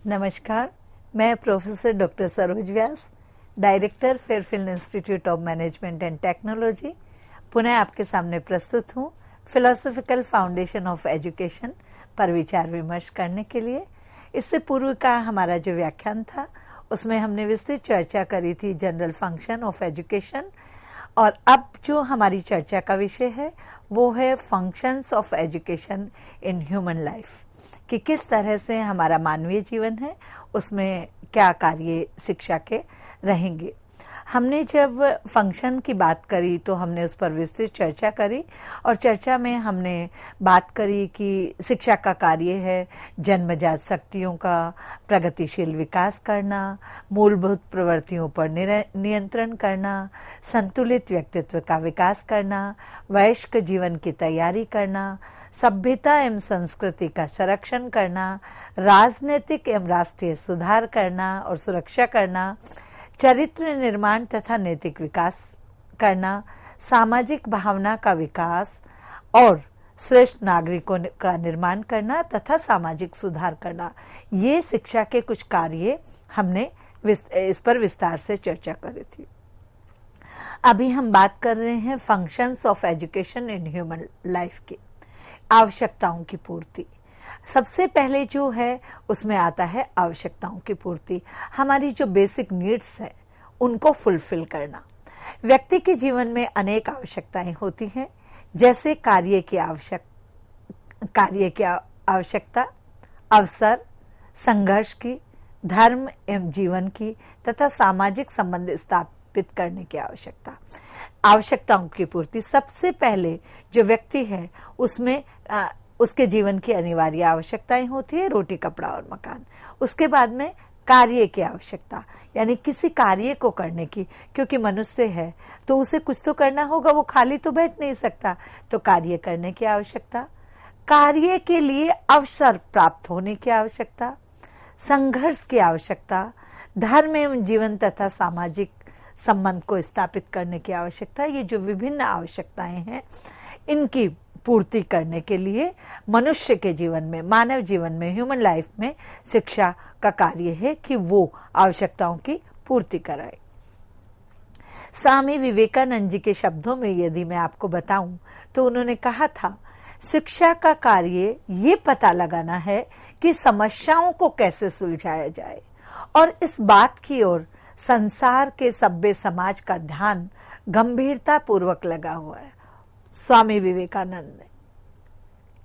नमस्कार, मैं professor doctor Saroj Vyas, director Fairfield institute of management and technology, पुनः आपके सामने प्रस्तुत हूँ फिलोसॉफिकल फाउंडेशन ऑफ एजुकेशन पर विचार विमर्श करने के लिए। इससे पूर्व का हमारा जो व्याख्यान था उसमें हमने विस्तृत चर्चा करी थी जनरल फंक्शन ऑफ एजुकेशन, और अब जो हमारी चर्चा का विषय है वो है functions of education in human life, कि किस तरह से हमारा मानवीय जीवन है उसमें क्या कार्य शिक्षा के रहेंगे। हमने जब फंक्शन की बात करी तो हमने उस पर विस्तृत चर्चा करी, और चर्चा में हमने बात करी कि शिक्षा का कार्य है जन्मजात शक्तियों का प्रगतिशील विकास करना, मूलभूत प्रवृत्तियों पर नियंत्रण करना, संतुलित व्यक्तित्व का विकास करना, वयस्क जीवन की तैयारी करना, सभ्यता एवं संस्कृति का संरक्षण करना, राजनीतिक एवं राष्ट्रीय सुधार करना और सुरक्षा करना, चरित्र निर्माण तथा नैतिक विकास करना, सामाजिक भावना का विकास और श्रेष्ठ नागरिकों का निर्माण करना तथा सामाजिक सुधार करना। ये शिक्षा के कुछ कार्य हमने इस पर विस्तार से चर्चा करी थी। अभी हम बात कर रहे हैं functions of education in human life की, आवश्यकताओं की पूर्ति। सबसे पहले जो है उसमें आता है आवश्यकताओं की पूर्ति। हमारी जो बेसिक नीड्स है उनको फुलफिल करना। व्यक्ति के जीवन में अनेक आवश्यकताएं होती हैं, जैसे कार्य की आवश्यकता, अवसर, संघर्ष की, धर्म एवं जीवन की तथा सामाजिक संबंध स्थापित करने की आवश्यकता। आवश्यकताओं की पूर्ति सबसे पहले जो व्यक्ति है उसमें उसके जीवन की अनिवार्य आवश्यकताएं होती है, रोटी, कपड़ा और मकान। उसके बाद में कार्य की आवश्यकता, यानी किसी कार्य को करने की, क्योंकि मनुष्य है तो उसे कुछ तो करना होगा, वो खाली तो बैठ नहीं सकता, तो कार्य करने की आवश्यकता, कार्य के लिए अवसर प्राप्त होने की आवश्यकता, संघर्ष की आवश्यकता, धर्म एवं जीवन तथा सामाजिक संबंध को स्थापित करने की आवश्यकता। ये जो विभिन्न आवश्यकताएं हैं इनकी पूर्ति करने के लिए मनुष्य के जीवन में, मानव जीवन में, ह्यूमन लाइफ में शिक्षा का कार्य है कि वो आवश्यकताओं की पूर्ति कराए। स्वामी विवेकानंद जी के शब्दों में यदि मैं आपको बताऊं तो उन्होंने कहा था, शिक्षा का कार्य ये पता लगाना है कि समस्याओं को कैसे सुलझाया जाए, और इस बात की ओर संसार के सभ्य समाज का ध्यान गंभीरता पूर्वक लगा हुआ है। स्वामी विवेकानंद ने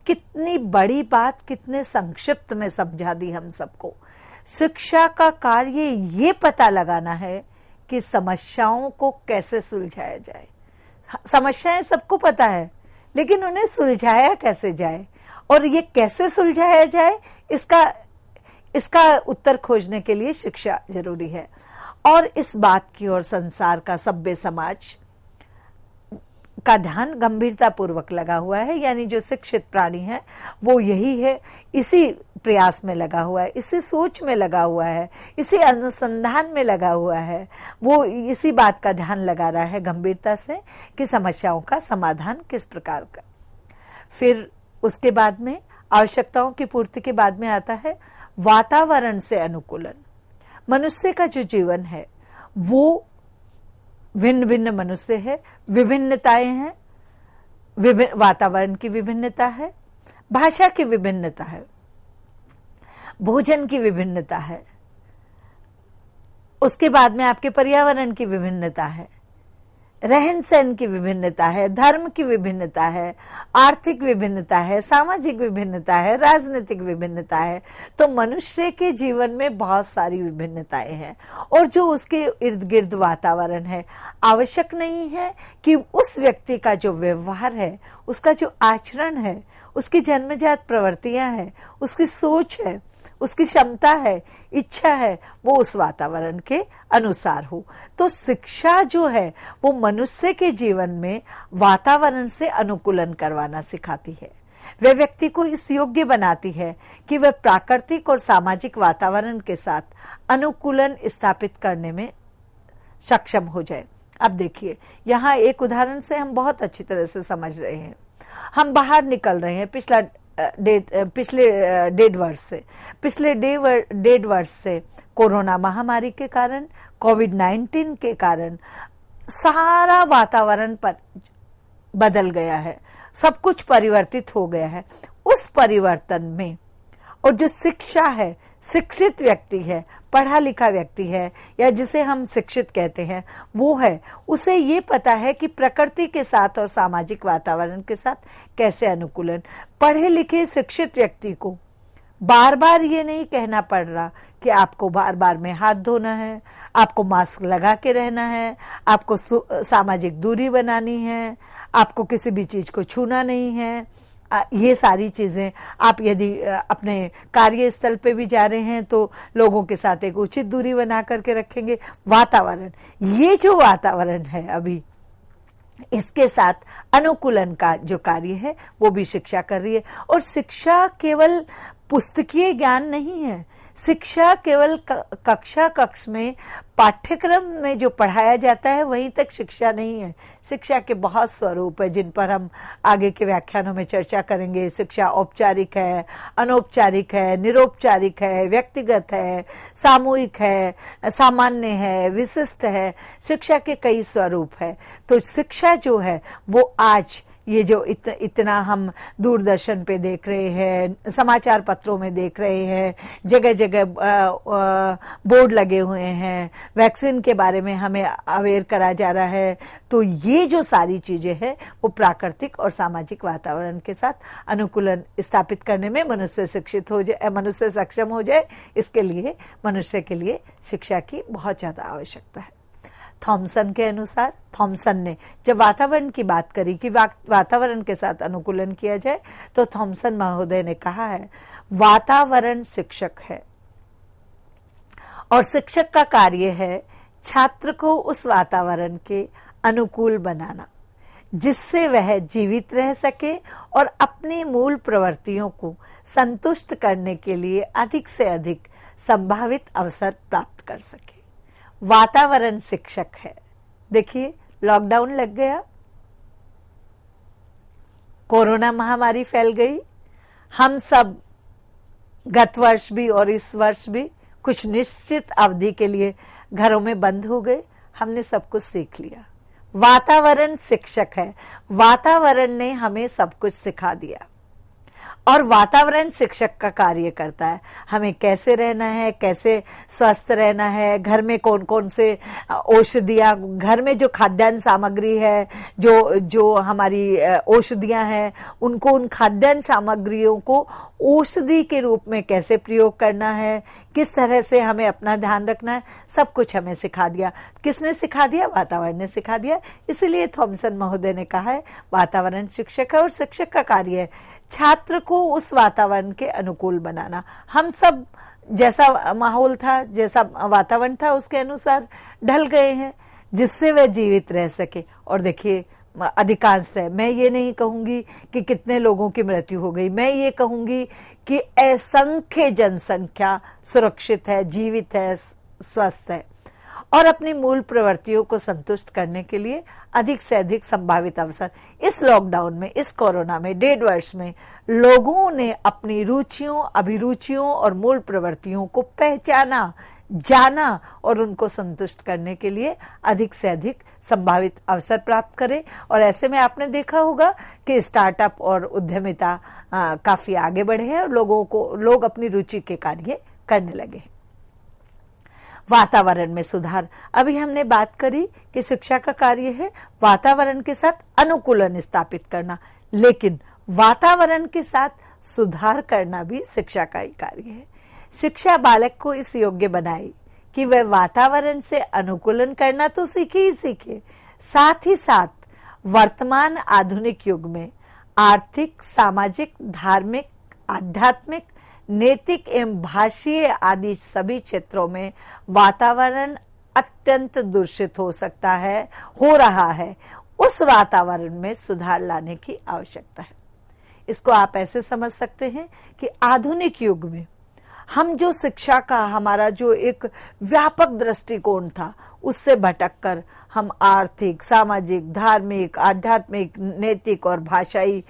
कितनी बड़ी बात कितने संक्षिप्त में समझा दी हम सबको। शिक्षा का कार्य ये पता लगाना है कि समस्याओं को कैसे सुलझाया जाए। समस्याएं सबको पता है, लेकिन उन्हें सुलझाया कैसे जाए, और ये कैसे सुलझाया जाए इसका उत्तर खोजने के लिए शिक्षा जरूरी है। और इस बात की ओर संसार का सभ्य समाज का ध्यान गंभीरता पूर्वक लगा हुआ है, यानी जो शिक्षित प्राणी है वो यही है, इसी प्रयास में लगा हुआ है, इसी सोच में लगा हुआ है, इसी अनुसंधान में लगा हुआ है। वो इसी बात का ध्यान लगा रहा है गंभीरता से कि समस्याओं का समाधान किस प्रकार का। फिर उसके बाद में आवश्यकताओं की पूर्ति के बाद में आता है वातावरण से अनुकूलन। मनुष्य का जो जीवन है वो भिन्न भिन्न मनुष्य है, विभिन्नताएं हैं, वातावरण की विभिन्नता है, भाषा की विभिन्नता है, भोजन की विभिन्नता है, उसके बाद में आपके पर्यावरण की विभिन्नता है, रहन सहन की विभिन्नता है, धर्म की विभिन्नता है, आर्थिक विभिन्नता है, सामाजिक विभिन्नता है, राजनीतिक विभिन्नता है। तो मनुष्य के जीवन में बहुत सारी विभिन्नताएं हैं, और जो उसके इर्द गिर्द वातावरण है, आवश्यक नहीं है कि उस व्यक्ति का जो व्यवहार है, उसका जो आचरण है, उसकी जन्मजात प्रवृत्तियां हैं, उसकी सोच है, उसकी क्षमता है, इच्छा है, वो उस वातावरण के अनुसार हो। तो शिक्षा जो है वो मनुष्य के जीवन में वातावरण से अनुकूलन करवाना सिखाती है। वह व्यक्ति को इस योग्य बनाती है कि वह प्राकृतिक और सामाजिक वातावरण के साथ अनुकूलन स्थापित करने में सक्षम हो जाए। अब देखिए, यहाँ एक उदाहरण से हम बहुत अच्छी तरह से समझ रहे हैं। हम बाहर निकल रहे हैं, पिछला पिछले 1.5 वर्ष से कोरोना महामारी के कारण, कोविड-19 के कारण सारा वातावरण पर बदल गया है, सब कुछ परिवर्तित हो गया है। उस परिवर्तन में और जो शिक्षा है, शिक्षित व्यक्ति है, पढ़ा लिखा व्यक्ति है, या जिसे हम शिक्षित कहते हैं, वो है, उसे ये पता है कि प्रकृति के साथ और सामाजिक वातावरण के साथ कैसे अनुकूलन। पढ़े लिखे शिक्षित व्यक्ति को बार बार ये नहीं कहना पड़ रहा कि आपको बार बार में हाथ धोना है, आपको मास्क लगा के रहना है, आपको सामाजिक दूरी बनानी है, आपको किसी भी चीज को छूना नहीं है। ये सारी चीजें आप यदि अपने कार्यस्थल पे भी जा रहे हैं तो लोगों के साथ एक उचित दूरी बना करके रखेंगे। वातावरण, ये जो वातावरण है अभी, इसके साथ अनुकूलन का जो कार्य है वो भी शिक्षा कर रही है। और शिक्षा केवल पुस्तकीय ज्ञान नहीं है, शिक्षा केवल कक्ष में पाठ्यक्रम में जो पढ़ाया जाता है वहीं तक शिक्षा नहीं है। शिक्षा के बहुत स्वरूप है जिन पर हम आगे के व्याख्यानों में चर्चा करेंगे। शिक्षा औपचारिक है, अनौपचारिक है, निरौपचारिक है, व्यक्तिगत है, सामूहिक है, सामान्य है, विशिष्ट है। शिक्षा के कई स्वरूप है। तो शिक्षा जो है वो आज ये जो इतना हम दूरदर्शन पे देख रहे हैं, समाचार पत्रों में देख रहे हैं, जगह जगह बोर्ड लगे हुए हैं, वैक्सीन के बारे में हमें अवेयर करा जा रहा है। तो ये जो सारी चीजें हैं वो प्राकृतिक और सामाजिक वातावरण के साथ अनुकूलन स्थापित करने में मनुष्य शिक्षित हो जाए, मनुष्य सक्षम हो जाए, इसके लिए मनुष्य के लिए शिक्षा की बहुत ज्यादा आवश्यकता है। थॉमसन के अनुसार, थॉमसन ने जब वातावरण की बात करी कि वातावरण के साथ अनुकूलन किया जाए, तो थॉमसन महोदय ने कहा है वातावरण शिक्षक है और शिक्षक का कार्य है छात्र को उस वातावरण के अनुकूल बनाना जिससे वह जीवित रह सके और अपनी मूल प्रवृत्तियों को संतुष्ट करने के लिए अधिक से अधिक संभावित अवसर प्राप्त कर सके। वातावरण शिक्षक है। देखिए, लॉकडाउन लग गया, कोरोना महामारी फैल गई, हम सब गत वर्ष भी और इस वर्ष भी कुछ निश्चित अवधि के लिए घरों में बंद हो गए। हमने सब कुछ सीख लिया। वातावरण शिक्षक है। वातावरण ने हमें सब कुछ सिखा दिया और वातावरण शिक्षक का कार्य करता है। हमें कैसे रहना है, कैसे स्वस्थ रहना है, घर में कौन कौन से औषधियां, घर में जो खाद्यान्न सामग्री है, जो हमारी औषधियां हैं, उनको, उन खाद्यान्न सामग्रियों को औषधि के रूप में कैसे प्रयोग करना है, किस तरह से हमें अपना ध्यान रखना है, सब कुछ हमें सिखा दिया। किसने सिखा दिया? वातावरण ने सिखा दिया। इसलिए थॉमसन महोदय ने कहा है वातावरण शिक्षक है और शिक्षक का कार्य है छात्र को उस वातावरण के अनुकूल बनाना। हम सब जैसा माहौल था, जैसा वातावरण था, उसके अनुसार ढल गए हैं जिससे वह जीवित रह सके। और देखिए, अधिकांश है, मैं ये नहीं कहूंगी कि कितने लोगों की मृत्यु हो गई, मैं ये कहूंगी कि असंख्य जनसंख्या सुरक्षित है, जीवित है, स्वस्थ है और अपनी मूल प्रवृत्तियों को संतुष्ट करने के लिए अधिक से अधिक संभावित अवसर। इस लॉकडाउन में, इस कोरोना में, 1.5 वर्ष में लोगों ने अपनी रुचियों, अभिरुचियों और मूल प्रवृत्तियों को पहचाना, जाना और उनको संतुष्ट करने के लिए अधिक से अधिक संभावित अवसर प्राप्त करें। और ऐसे में आपने देखा होगा कि स्टार्टअप और उद्यमिता काफी आगे बढ़े हैं और लोग अपनी रुचि के कार्य करने लगे हैं। वातावरण में सुधार, अभी हमने बात करी कि शिक्षा का कार्य है वातावरण के साथ अनुकूलन स्थापित करना, लेकिन वातावरण के साथ सुधार करना भी शिक्षा का ही कार्य है। शिक्षा बालक को इस योग्य बनाए कि वह वातावरण से अनुकूलन करना तो सीखे ही सीखे, साथ ही साथ वर्तमान आधुनिक युग में आर्थिक, सामाजिक, धार्मिक, आध्यात्मिक, नैतिक एवं भाषीय आदि सभी क्षेत्रों में वातावरण अत्यंत दूषित हो सकता है, हो रहा है। उस वातावरण में सुधार लाने की आवश्यकता है। इसको आप ऐसे समझ सकते हैं कि आधुनिक युग में हम जो शिक्षा का हमारा जो एक व्यापक दृष्टिकोण था, उससे भटककर हम आर्थिक, सामाजिक, धार्मिक, आध्यात्मिक, नैतिक और भाषाई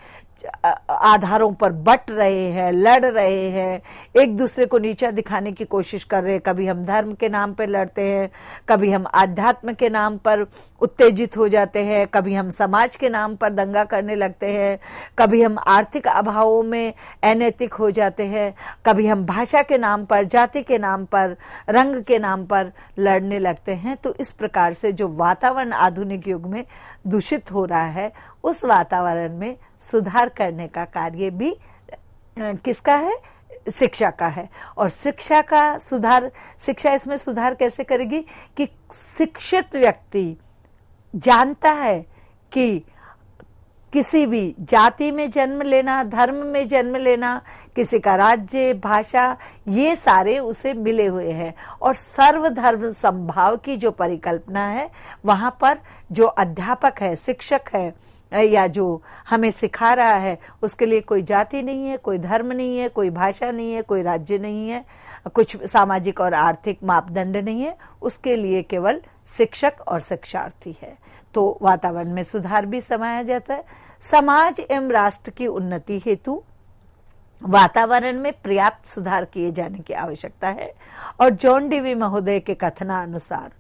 आधारों पर बट रहे हैं, लड़ रहे हैं, एक दूसरे को नीचा दिखाने की कोशिश कर रहे हैं। कभी हम धर्म के नाम पर लड़ते हैं, कभी हम आध्यात्म के नाम पर उत्तेजित हो जाते हैं, कभी हम समाज के नाम पर दंगा करने लगते हैं, कभी हम आर्थिक अभावों में अनैतिक हो जाते हैं, कभी हम भाषा के नाम पर, जाति के नाम पर, रंग के नाम पर लड़ने लगते हैं। तो इस प्रकार से जो वातावरण आधुनिक युग में दूषित हो रहा है, उस वातावरण में सुधार करने का कार्य भी किसका है? शिक्षा का है। और शिक्षा का सुधार, शिक्षा इसमें सुधार कैसे करेगी कि शिक्षित व्यक्ति जानता है कि किसी भी जाति में जन्म लेना, धर्म में जन्म लेना, किसी का राज्य, भाषा, ये सारे उसे मिले हुए हैं। और सर्वधर्म समभाव की जो परिकल्पना है, वहां पर जो अध्यापक है, शिक्षक है, या जो हमें सिखा रहा है, उसके लिए कोई जाति नहीं है, कोई धर्म नहीं है, कोई भाषा नहीं है, कोई राज्य नहीं है, कुछ सामाजिक और आर्थिक मापदंड नहीं है, उसके लिए केवल शिक्षक और शिक्षार्थी है। तो वातावरण में सुधार भी समाया जाता है। समाज एवं राष्ट्र की उन्नति हेतु वातावरण में पर्याप्त सुधार किए जाने की आवश्यकता है। और जॉन डीवी महोदय के कथनानुसार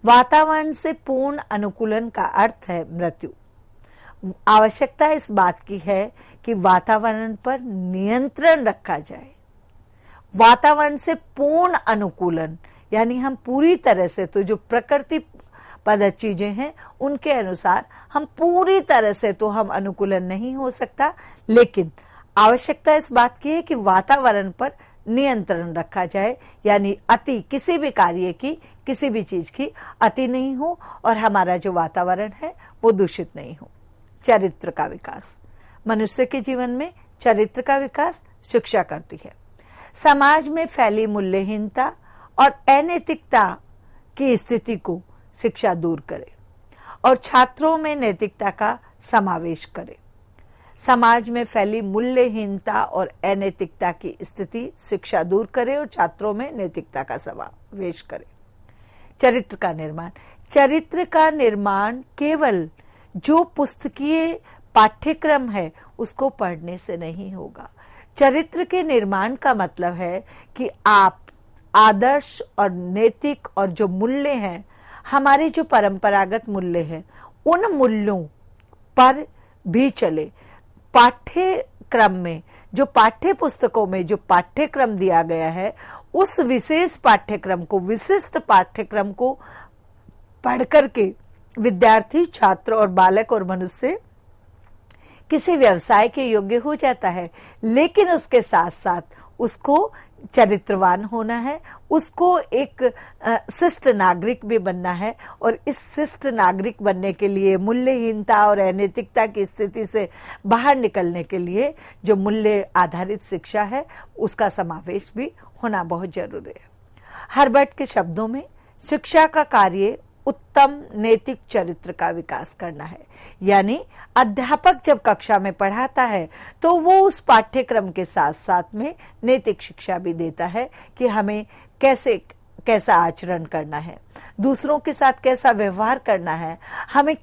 वातावरण से पूर्ण अनुकूलन का अर्थ है मृत्यु। आवश्यकता इस बात की है कि वातावरण पर नियंत्रण रखा जाए। वातावरण से पूर्ण अनुकूलन यानी हम पूरी तरह से, तो जो प्रकृति पद चीजें हैं उनके अनुसार हम पूरी तरह से तो हम अनुकूलन नहीं हो सकता, लेकिन आवश्यकता इस बात की है कि वातावरण पर नियंत्रण रखा जाए। यानी अति, किसी भी कार्य की, किसी भी चीज की अति नहीं हो और हमारा जो वातावरण है वो दूषित नहीं हो। चरित्र का विकास, मनुष्य के जीवन में चरित्र का विकास शिक्षा करती है। समाज में फैली मूल्यहीनता और अनैतिकता की स्थिति को शिक्षा दूर करे और छात्रों में नैतिकता का समावेश करे। समाज में फैली मूल्यहीनता और अनैतिकता की स्थिति शिक्षा दूर करे और छात्रों में नैतिकता का समावेश करे। चरित्र का निर्माण, चरित्र का निर्माण केवल जो पुस्तकीय पाठ्यक्रम है उसको पढ़ने से नहीं होगा। चरित्र के निर्माण का मतलब है कि आप आदर्श और नैतिक और जो मूल्य हैं, हमारे जो परंपरागत मूल्य हैं, उन मूल्यों पर भी चले। पाठ्यक्रम में, जो पाठ्य पुस्तकों में जो पाठ्यक्रम दिया गया है, उस विशेष पाठ्यक्रम को, विशिष्ट पाठ्यक्रम को पढ़ करके विद्यार्थी, छात्र और बालक और मनुष्य किसी व्यवसाय के योग्य हो जाता है। लेकिन उसके साथ साथ उसको चरित्रवान होना है, उसको एक शिष्ट नागरिक भी बनना है। और इस शिष्ट नागरिक बनने के लिए, मूल्यहीनता और अनैतिकता की स्थिति से बाहर निकलने के लिए जो मूल्य आधारित शिक्षा है, उसका समावेश भी होना बहुत जरूरी है। हर्बर्ट के शब्दों में शिक्षा का कार्य उत्तम नैतिक चरित्र का विकास करना है। यानी अध्यापक जब कक्षा में पढ़ाता है तो वो उस पाठ्यक्रम के साथ साथ में नैतिक शिक्षा भी देता है कि हमें कैसा आचरण करना है, दूसरों के साथ कैसा व्यवहार करना है, हमें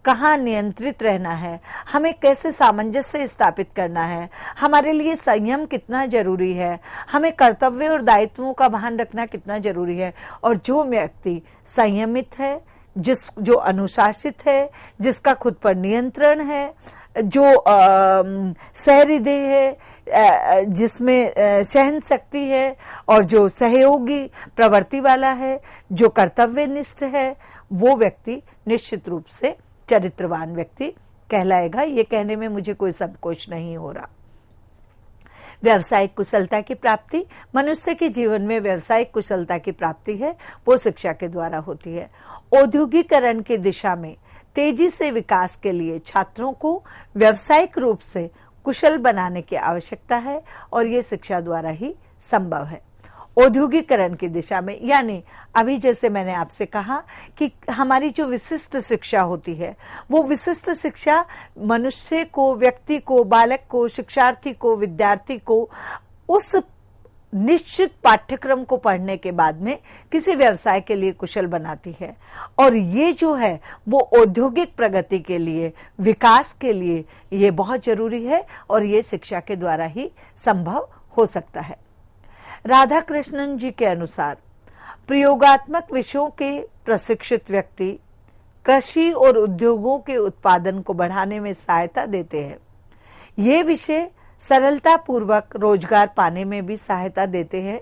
कहाँ नियंत्रित रहना है, हमें कैसे सामंजस्य स्थापित करना है, हमारे लिए संयम कितना जरूरी है, हमें कर्तव्य और दायित्वों का भान रखना कितना जरूरी है। और जो व्यक्ति संयमित है, जो अनुशासित है, जिसका खुद पर नियंत्रण है, जो सहृदय है, जिसमें सहन शक्ति है और जो सहयोगी प्रवृत्ति वाला है, जो कर्तव्यनिष्ठ है, वो व्यक्ति निश्चित रूप से चरित्रवान व्यक्ति कहलाएगा। ये कहने में मुझे कोई संकोच नहीं हो रहा। व्यावसायिक कुशलता की प्राप्ति, मनुष्य के जीवन में व्यावसायिक कुशलता की प्राप्ति है वो शिक्षा के द्वारा होती है। औद्योगिकरण की दिशा में तेजी से विकास के लिए छात्रों को व्यावसायिक रूप से कुशल बनाने की आवश्यकता है और ये शिक्षा द्वारा ही संभव है। औद्योगिकरण की दिशा में, यानी अभी जैसे मैंने आपसे कहा कि हमारी जो विशिष्ट शिक्षा होती है, वो विशिष्ट शिक्षा मनुष्य को, व्यक्ति को, बालक को, शिक्षार्थी को, विद्यार्थी को उस निश्चित पाठ्यक्रम को पढ़ने के बाद में किसी व्यवसाय के लिए कुशल बनाती है। और ये जो है वो औद्योगिक प्रगति के लिए, विकास के लिए ये बहुत जरूरी है और ये शिक्षा के द्वारा ही संभव हो सकता है। राधा कृष्णन जी के अनुसार प्रयोगात्मक विषयों के प्रशिक्षित व्यक्ति कृषि और उद्योगों के उत्पादन को बढ़ाने में सहायता देते हैं। ये विषय सरलता पूर्वक रोजगार पाने में भी सहायता देते हैं।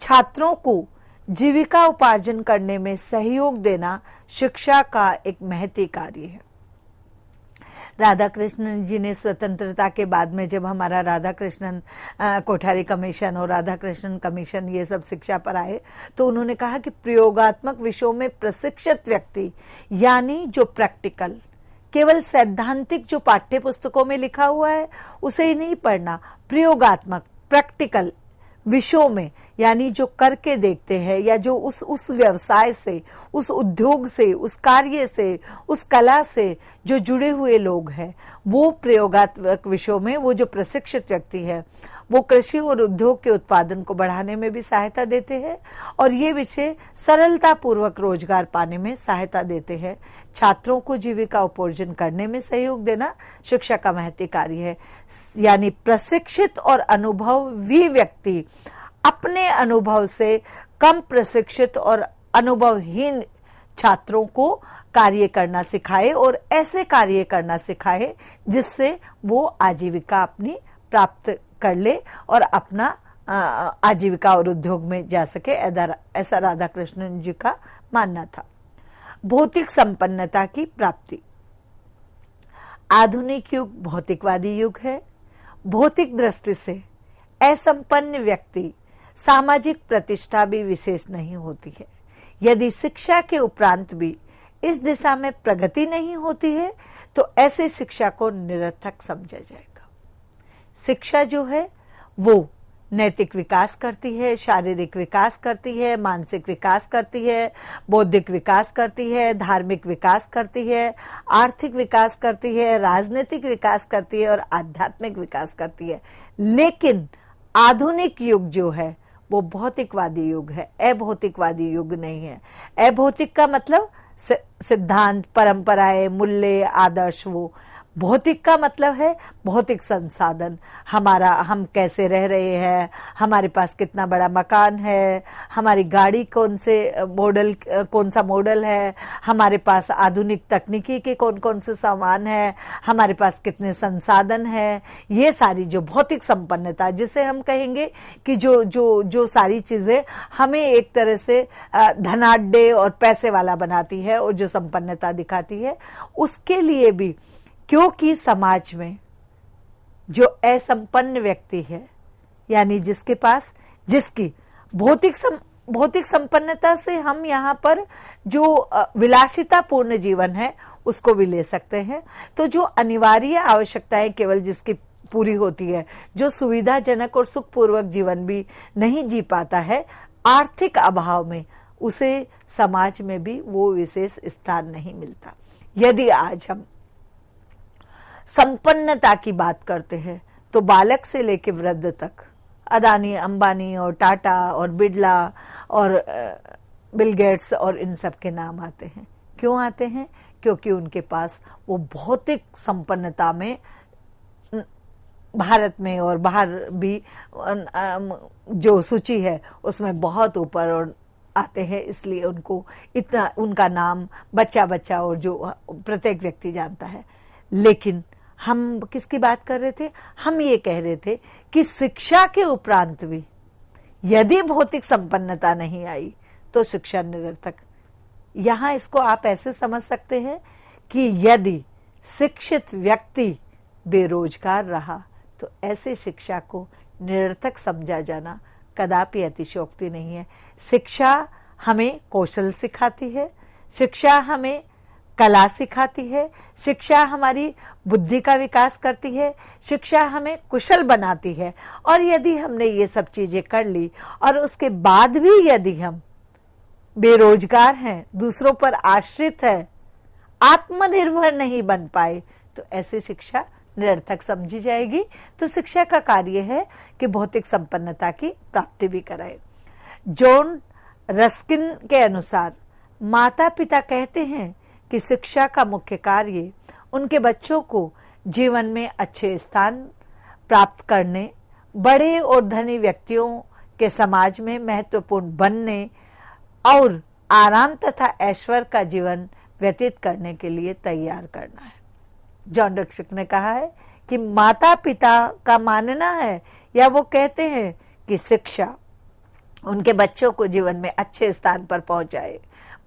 छात्रों को जीविका उपार्जन करने में सहयोग देना शिक्षा का एक महती कार्य है। राधा कृष्णन जी ने स्वतंत्रता के बाद में जब हमारा राधा कृष्णन कोठारी कमीशन और राधा कृष्णन कमीशन ये सब शिक्षा पर आए, तो उन्होंने कहा कि प्रयोगात्मक विषयों में प्रशिक्षित व्यक्ति यानी जो प्रैक्टिकल, केवल सैद्धांतिक जो पाठ्य पुस्तकों में लिखा हुआ है उसे ही नहीं पढ़ना, प्रयोगात्मक प्रैक्टिकल विषयों में यानी जो करके देखते हैं या जो उस व्यवसाय से, उस उद्योग से, उस कार्य से, उस कला से जो जुड़े हुए लोग हैं, वो प्रयोगात्मक विषयों में वो जो प्रशिक्षित व्यक्ति है वो कृषि और उद्योग के उत्पादन को बढ़ाने में भी सहायता देते हैं और ये विषय सरलता पूर्वक रोजगार पाने में सहायता देते हैं। छात्रों को जीविका उपार्जन करने में सहयोग देना शिक्षा का महती कार्य है। यानी प्रशिक्षित और अनुभवी व्यक्ति अपने अनुभव से कम प्रशिक्षित और अनुभवहीन छात्रों को कार्य करना सिखाए और ऐसे कार्य करना सिखाए जिससे वो आजीविका अपनी प्राप्त कर ले और अपना आजीविका और उद्योग में जा सके, ऐसा राधा कृष्णन जी का मानना था। भौतिक संपन्नता की प्राप्ति। आधुनिक युग भौतिकवादी युग है। भौतिक दृष्टि से असंपन्न व्यक्ति सामाजिक प्रतिष्ठा भी विशेष नहीं होती है। यदि शिक्षा के उपरांत भी इस दिशा में प्रगति नहीं होती है तो ऐसे शिक्षा को निरर्थक समझा जाएगा। शिक्षा जो है वो नैतिक विकास करती है, शारीरिक विकास करती है, मानसिक विकास करती है, बौद्धिक विकास करती है, धार्मिक विकास करती है, आर्थिक विकास करती है, राजनीतिक विकास करती है और आध्यात्मिक विकास करती है। लेकिन आधुनिक युग जो है वो भौतिकवादी युग है, अभौतिकवादी युग नहीं है। अभौतिक का मतलब सिद्धांत, परंपराएं, मूल्य, आदर्श। वो भौतिक का मतलब है भौतिक संसाधन, हमारा, हम कैसे रह रहे हैं, हमारे पास कितना बड़ा मकान है, हमारी गाड़ी कौन सा मॉडल है, हमारे पास आधुनिक तकनीकी के कौन कौन से सामान है, हमारे पास कितने संसाधन है। ये सारी जो भौतिक संपन्नता, जिसे हम कहेंगे कि जो सारी चीजें हमें एक तरह से धनाढ्य और पैसे वाला बनाती है और जो संपन्नता दिखाती है, उसके लिए भी, क्योंकि समाज में जो असंपन्न व्यक्ति है यानी जिसकी भौतिक संपन्नता से हम यहाँ पर जो विलासिता पूर्ण जीवन है उसको भी ले सकते हैं। तो जो अनिवार्य आवश्यकताएं केवल जिसकी पूरी होती है, जो सुविधाजनक और सुखपूर्वक जीवन भी नहीं जी पाता है, आर्थिक अभाव में उसे समाज में भी वो विशेष स्थान नहीं मिलता। यदि आज हम संपन्नता की बात करते हैं तो बालक से लेकर वृद्ध तक अदानी, अंबानी और टाटा और बिड़ला और बिल गेट्स और इन सब के नाम आते हैं। क्यों आते हैं? क्योंकि उनके पास वो भौतिक संपन्नता में भारत में और बाहर भी जो सूची है उसमें बहुत ऊपर और आते हैं, इसलिए उनको इतना, उनका नाम बच्चा और जो प्रत्येक व्यक्ति जानता है। लेकिन हम किसकी बात कर रहे थे? हम ये कह रहे थे कि शिक्षा के उपरांत भी यदि भौतिक संपन्नता नहीं आई तो शिक्षा निरर्थक। यहां इसको आप ऐसे समझ सकते हैं कि यदि शिक्षित व्यक्ति बेरोजगार रहा तो ऐसे शिक्षा को निरर्थक समझा जाना कदापि अतिशयोक्ति नहीं है। शिक्षा हमें कौशल सिखाती है, शिक्षा हमें कला सिखाती है, शिक्षा हमारी बुद्धि का विकास करती है, शिक्षा हमें कुशल बनाती है। और यदि हमने ये सब चीजें कर ली और उसके बाद भी यदि हम बेरोजगार हैं, दूसरों पर आश्रित हैं, आत्मनिर्भर नहीं बन पाए, तो ऐसी शिक्षा निरर्थक समझी जाएगी तो शिक्षा का कार्य है कि भौतिक संपन्नता की प्राप्ति भी कराए। जॉन रस्किन के अनुसार माता पिता कहते हैं कि शिक्षा का मुख्य कार्य उनके बच्चों को जीवन में अच्छे स्थान प्राप्त करने, बड़े और धनी व्यक्तियों के समाज में महत्वपूर्ण बनने और आराम तथा ऐश्वर्य का जीवन व्यतीत करने के लिए तैयार करना है। जॉन रस्किन ने कहा है कि माता पिता का मानना है या वो कहते हैं कि शिक्षा उनके बच्चों को जीवन में अच्छे स्थान पर पहुंचाए,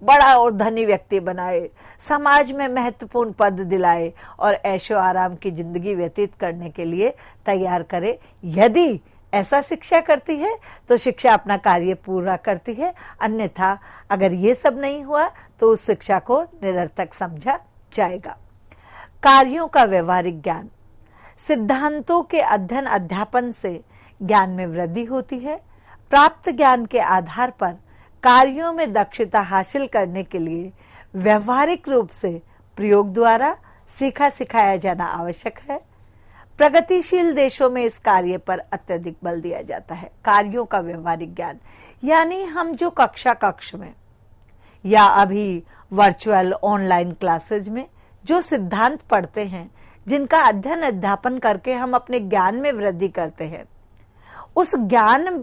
बड़ा और धनी व्यक्ति बनाए, समाज में महत्वपूर्ण पद दिलाए और ऐशो आराम की जिंदगी व्यतीत करने के लिए तैयार करे। यदि ऐसा शिक्षा करती है तो शिक्षा अपना कार्य पूरा करती है, अन्यथा अगर ये सब नहीं हुआ तो उस शिक्षा को निरर्थक समझा जाएगा। कार्यों का व्यवहारिक ज्ञान। सिद्धांतों के अध्ययन अध्यापन से ज्ञान में वृद्धि होती है। प्राप्त ज्ञान के आधार पर कार्यों में दक्षता हासिल करने के लिए व्यवहारिक रूप से प्रयोग द्वारा सीखा सिखाया जाना आवश्यक है। प्रगतिशील देशों में इस कार्य पर अत्यधिक बल दिया जाता है। कार्यों का व्यवहारिक ज्ञान यानी हम जो कक्ष में या अभी वर्चुअल ऑनलाइन क्लासेज में जो सिद्धांत पढ़ते हैं, जिनका अध्ययन अध्यापन करके हम अपने ज्ञान में वृद्धि करते हैं, उस ज्ञान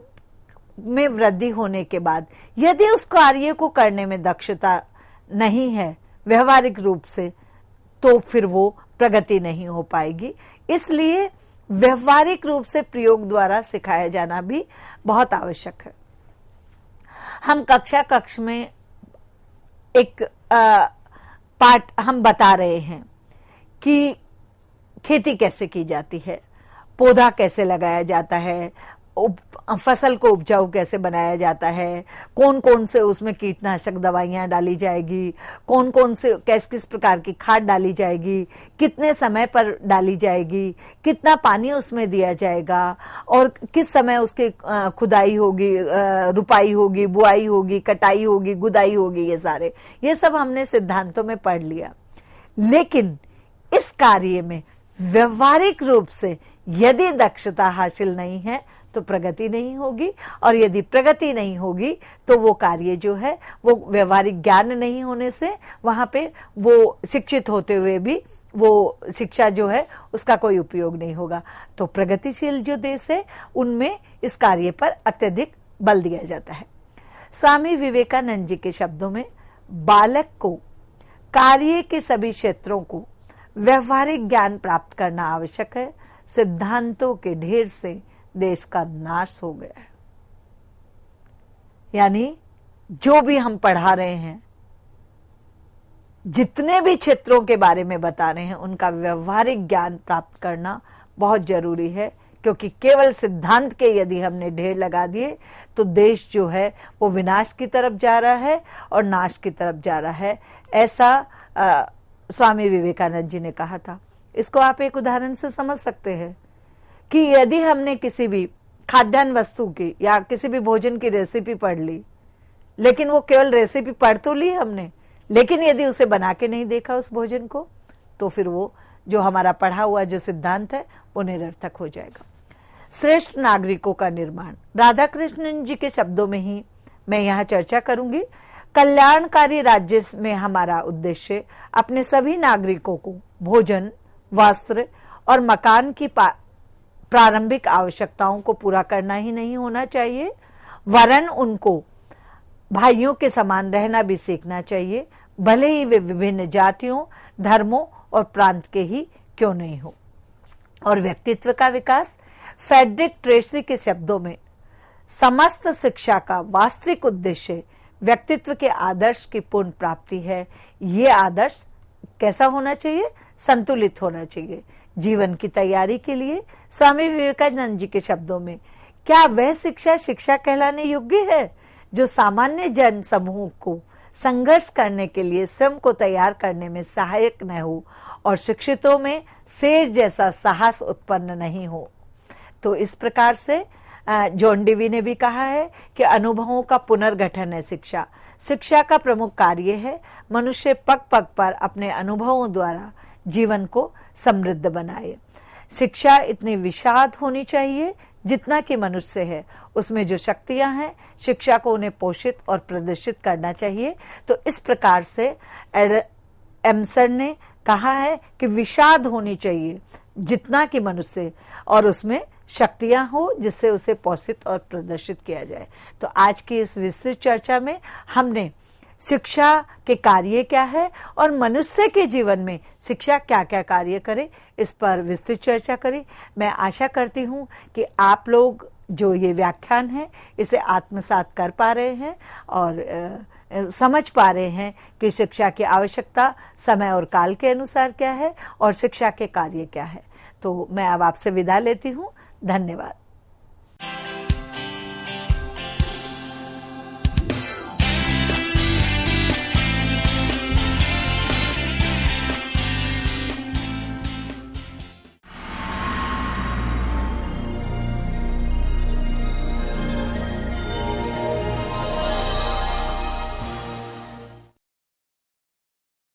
में वृद्धि होने के बाद यदि उस कार्य को करने में दक्षता नहीं है व्यवहारिक रूप से, तो फिर वो प्रगति नहीं हो पाएगी। इसलिए व्यवहारिक रूप से प्रयोग द्वारा सिखाया जाना भी बहुत आवश्यक है। हम कक्ष में एक पाठ हम बता रहे हैं कि खेती कैसे की जाती है, पौधा कैसे लगाया जाता है, फसल को उपजाऊ कैसे बनाया जाता है, कौन कौन से उसमें कीटनाशक दवाइयां डाली जाएगी, कौन कौन से किस प्रकार की खाद डाली जाएगी, कितने समय पर डाली जाएगी, कितना पानी उसमें दिया जाएगा और किस समय उसकी खुदाई होगी, रुपाई होगी, बुआई होगी, कटाई होगी, गुदाई होगी, ये सब हमने सिद्धांतों में पढ़ लिया। लेकिन इस कार्य में व्यवहारिक रूप से यदि दक्षता हासिल नहीं है तो प्रगति नहीं होगी, और यदि प्रगति नहीं होगी तो वो कार्य जो है वो व्यवहारिक ज्ञान नहीं होने से वहां पे वो शिक्षित होते हुए भी वो शिक्षा जो है उसका कोई उपयोग नहीं होगा। तो प्रगतिशील जो देश है उनमें इस कार्य पर अत्यधिक बल दिया जाता है। स्वामी विवेकानंद जी के शब्दों में, बालक को कार्य के सभी क्षेत्रों को व्यवहारिक ज्ञान प्राप्त करना आवश्यक है। सिद्धांतों के ढेर से देश का नाश हो गया है। यानी जो भी हम पढ़ा रहे हैं, जितने भी क्षेत्रों के बारे में बता रहे हैं, उनका व्यवहारिक ज्ञान प्राप्त करना बहुत जरूरी है, क्योंकि केवल सिद्धांत के यदि हमने ढेर लगा दिए तो देश जो है वो विनाश की तरफ जा रहा है और नाश की तरफ जा रहा है। ऐसा स्वामी विवेकानंद जी ने कहा था। इसको आप एक उदाहरण से समझ सकते हैं कि यदि हमने किसी भी खाद्यान्न वस्तु की या किसी भी भोजन की रेसिपी पढ़ ली, लेकिन वो केवल रेसिपी पढ़ तो ली हमने, लेकिन यदि उसे बना के नहीं देखा उस भोजन को, तो फिर वो जो हमारा पढ़ा हुआ जो सिद्धांत है वो निरर्थक हो जाएगा। श्रेष्ठ नागरिकों का निर्माण। राधा कृष्णन जी के शब्दों में ही मैं यहाँ चर्चा करूंगी। कल्याणकारी राज्य में हमारा उद्देश्य अपने सभी नागरिकों को भोजन, वस्त्र और मकान की प्रारंभिक आवश्यकताओं को पूरा करना ही नहीं होना चाहिए, वरन उनको भाइयों के समान रहना भी सीखना चाहिए, भले ही वे विभिन्न जातियों, धर्मों और प्रांत के ही क्यों नहीं हो। और व्यक्तित्व का विकास। फ्रेडरिक ट्रेसी के शब्दों में, समस्त शिक्षा का वास्तविक उद्देश्य व्यक्तित्व के आदर्श की पूर्ण प्राप्ति है। ये आदर्श कैसा होना चाहिए? संतुलित होना चाहिए। जीवन की तैयारी के लिए स्वामी विवेकानंद जी के शब्दों में, क्या वह शिक्षा कहलाने योग्य है जो सामान्य जन समूह को संघर्ष करने के लिए स्वयं को तैयार करने में सहायक न हो और शिक्षितों में शेर जैसा साहस उत्पन्न नहीं हो। तो इस प्रकार से जॉन डेवी ने भी कहा है कि अनुभवों का पुनर्गठन है शिक्षा। शिक्षा का प्रमुख कार्य है मनुष्य पग पग पर अपने अनुभवों द्वारा जीवन को समृद्ध बनाए। शिक्षा इतनी विशाल होनी चाहिए जितना कि मनुष्य है, उसमें जो शक्तियां हैं शिक्षा को उन्हें पोषित और प्रदर्शित करना चाहिए। तो इस प्रकार से एमसन ने कहा है कि विषाद होनी चाहिए जितना कि मनुष्य, और उसमें शक्तियां हो जिससे उसे पोषित और प्रदर्शित किया जाए। तो आज की इस विस्तृत चर्चा में हमने शिक्षा के कार्य क्या है और मनुष्य के जीवन में शिक्षा क्या क्या कार्य करे, इस पर विस्तृत चर्चा करी। मैं आशा करती हूँ कि आप लोग जो ये व्याख्यान है इसे आत्मसात कर पा रहे हैं और समझ पा रहे हैं कि शिक्षा की आवश्यकता समय और काल के अनुसार क्या है और शिक्षा के कार्य क्या है। तो मैं अब आपसे विदा लेती हूँ। धन्यवाद।